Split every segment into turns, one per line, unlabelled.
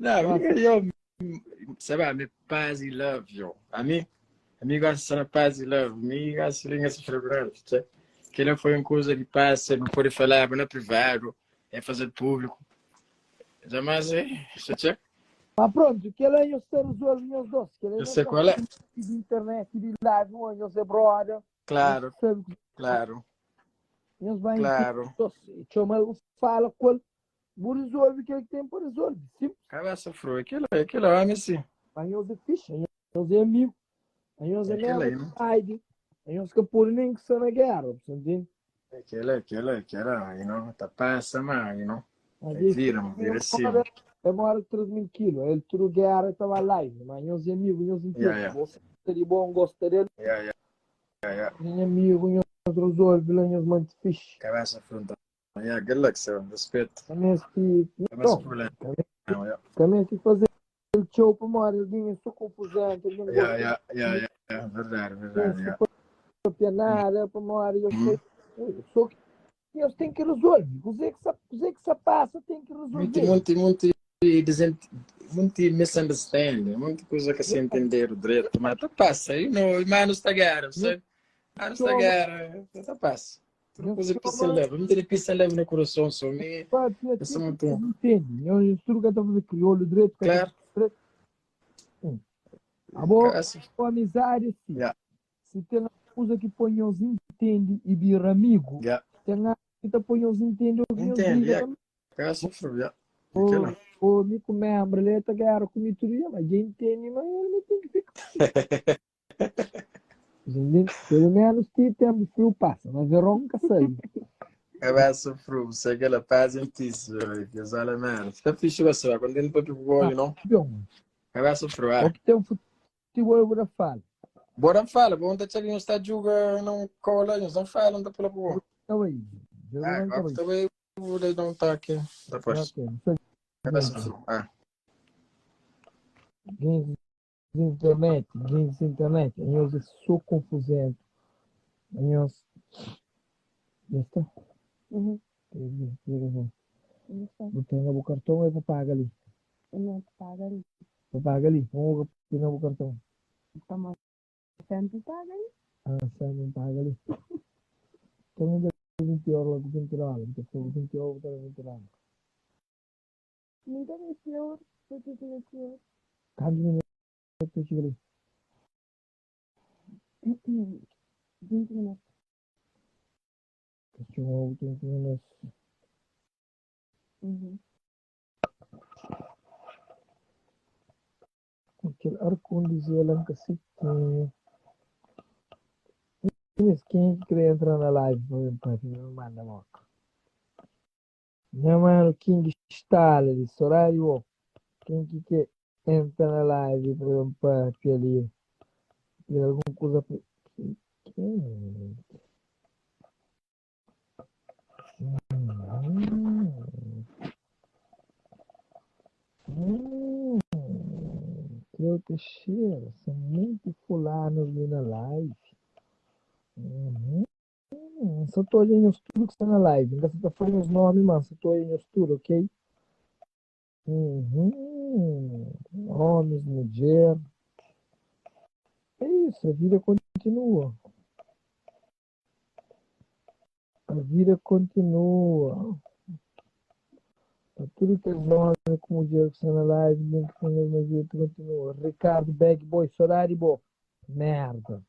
Não,
Nossa,
eu, sabe, me paz e love, yo. A mim gosta de paz e love. A mim gosta de essa frequência. Que não foi uma coisa que passa, não pode falar, mas não é privado, é fazer público. Jamais é, você
mas pronto, que ele eu ser os olhos doces, que ele
eu
não
sei
estão
qual é.
de internet, de live, não, eles é brother, eles
Claro,
sabem que
claro,
eles vão entender
claro.
doce. Chama ele, fala com ele, vou resolver o que ele tem para resolver. Simples.
Cabeça frouxa, aquilo é homem assim.
Aí eles é fixe, aí eles é amigo, aí eles
É
é
aquilo
mesmo
aí, né?
side, aí eles que por nem que são na guerra, você entende?
You know, tá passa mal, you know.
Mas
Aí
isso
vira assim.
é maior de 3.000 quilos, ele tudo guerra estava live, mas eles é amigo, eles
Yeah,
entendem.
yeah,
Você seria bom, gosta dele,
yeah, yeah, yeah, yeah.
nem amigo, eles resolvem, eles muito fixe.
Cabeça frontal. Yeah, good luck, sir. Respeito.
Também se,
Cabeça
não,
problema. Yeah,
também se fazer ele show para uma hora, alguém é só confusão, alguém
yeah,
gosta
yeah, yeah,
de
yeah, yeah. Verdade,
quem
verdade,
se
yeah.
copia nada, para uma hora eu
Uhum.
só que eles têm que resolver, o que se passa tem que
Muito,
resolver.
muito, muito, muito misunderstanding, muita coisa que se entender direito, mas tá passa, you know, mas não está guerra,
Eles
você, não está
chamam,
guerra, tá passa. Tudo
eles
coisa pisa
chamam,
leva, muita pisa leva no coração, só me,
pá,
eu sou
tipo,
muito,
entende? Eu instruo que eu fazer crioulo direito, que eu
claro,
direito. A boa
cabeça,
amizade, sim.
yeah,
Se tem uma coisa que põe os entende e vira amigo,
yeah,
tem a que te põe os entende ou que os
entende,
briga
yeah,
também.
cabeça, frio, yeah,
Ou,
aquilo.
ou me comer a breleta, que era comigo tudo, mas quem entende, mas ele não tem que ficar. Entende? Pelo menos que tempo frio passa, mas verão nunca sai.
Cabeça, frio, sei que ela passa em ti, que é só mano, fica fixe você, quando ele para o olho, não,
Campeão,
cabeça, frio,
o que tem um futebol eu vou falar.
bora fala, bom, tá chegando está jogar não cola, não fala, não tá pela boa.
Jogo aí. Jogo
Ah,
não
claro que
acabei.
também vou dar um toque depois.
Ok, não sei.
Cabeça frio. Ah,
Games de internet, em usa só confusão. Em usa. Já está? Uhum. Botei no cartão e paga ali. Não, paga ali. Paga ali. Vamos pegar o cartão. Toma, sempre paga ali. Ah, sempre paga ali. Então, ainda 20 euros, 20 euros. Então, 20 euros, 20 euros. Nunca me senhor, porque tinha senhor. Cada minuto eu chego ali. 20 minutos. Cachorro, 20 minutos. Uhum. Aquele ar-condicionado que se tem. Quem que queria entrar na live? Não manda moto. Minha mano, King Stalin, horário. Quem que quer entrar na live para ali? Tem alguma coisa para. Hum, hum, Creu Teixeira, são muito fulanos ali na live. Uhum. Só tô olhando os tudo que está na live. Ainda fica falando os nomes, mano. Só tô olhando os tudo, ok? Uhum. Homens, mulher. É isso, a vida continua. A vida continua. Tá tudo que é nome, como o Diego está na live, link com a vida continua. Ricardo, bag boy, Solari, bo. Merda.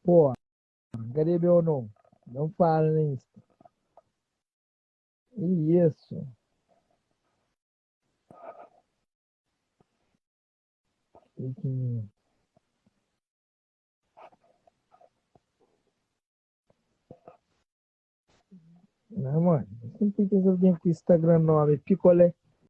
Pô, cadê meu nome? Não fala nisso. Isso. Não, mano. Sempre tem alguém com Instagram nome. Picolé.